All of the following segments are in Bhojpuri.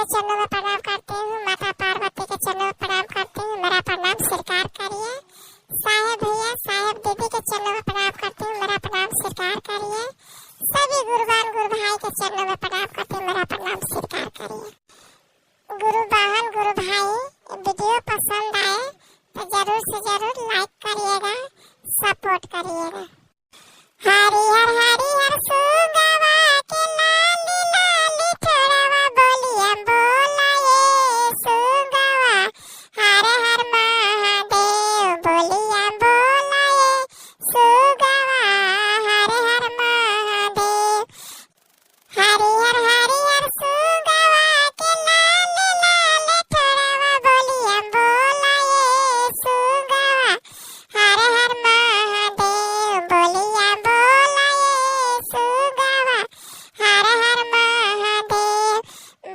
के चरणों में प्रणाम करती हूँ, माता पार्वती के चरणों में प्रणाम करती हूँ, मेरा प्रणाम स्वीकार करिए। साहेब भैया साहेब दीदी के चरणों में प्रणाम करती हूँ, मेरा प्रणाम स्वीकार करिए। सभी गुरुवान गुरु भाई के चरणों में प्रणाम करती हूँ, मेरा प्रणाम स्वीकार करिए। गुरु बहन गुरु भाई वीडियो पसंद आए तो जरूर से जरूर लाइक करिएगा, सपोर्ट करिएगा। हरिहर हरिहर सुगवा के लाली लाली छोड़वा बोलिया बोलाए सुगवा, हर हर महादेव बोलिया बोलाए सुगवा, हर हर महादेव। हरिहर हरिहर सुगवा के लाली लाली छोड़वा बोलिया बोलाए सुगवा, हर हर महादेव बोलिया बोलाए सुगवा, हर हर महादेव।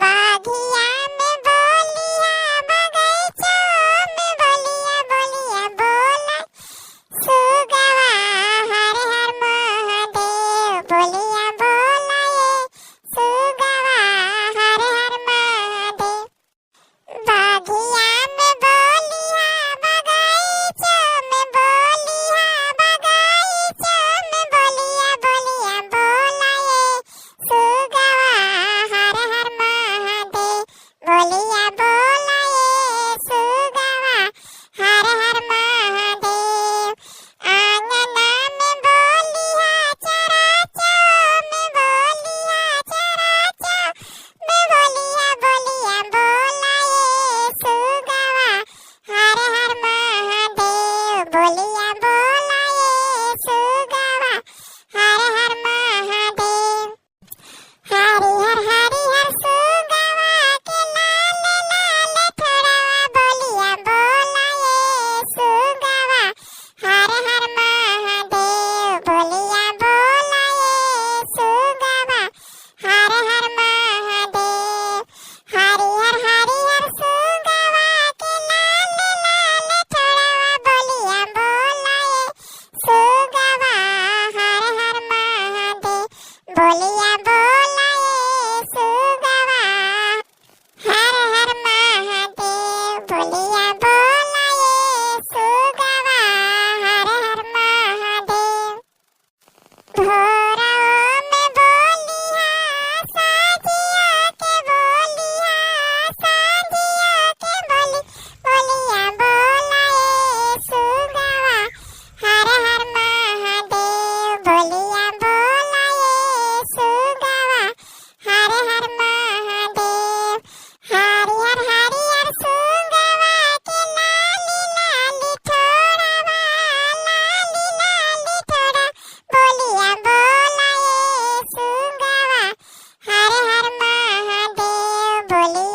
बागिया में बोलिया बगीचा में बोलिया बोलिया बोला सुगवा, हर हर महादेव बोलिया बोलाए सुगवा, हर हर महादेव। बागिया में बोलिया बगीचा में बोलिया बगीचा में बोलिया बोलिया बोलाए सुगवा, हर हर महादेव बोलिया बोलाए सुगवा, हर हर महादेव। आंगना में बोलिया चराचा में बोलिया चराचा में बोलिया बोलिया बोलाए सुगवा, हर हर महादेव बोलिया बोलाए सुगवा, हर हर महादेव। हरिहर हरिहर सुगवा के लाले लाले छोड़वा बोलिया बोलाए सुगवा, हर हर महादेव बोलिया बोलाए सुगवा, हर हर महादेव। हरिहर हरिहर सुगवा के लाले लाले छोड़वा बोलिया बोलाए सुगवा, हर हर महादेव बोलिया बोलाए सुगवा, हर हर महादेव बोलिया बोलाए सुगवा, हर हर महादेव। भोराओ में बोलिया साजिया के बोलिया साजिया के बोलिया बोलाए सुगवा, हर हर महादेव बोलिया बोलाए सुगवा, हर हर महादेव। हरिहर हरिहर सुगवा के लाली लाली छोड़वा लाली लाली छोड़ा बोलिया बोलाए सुगवा, हर हर महादेव बोलिया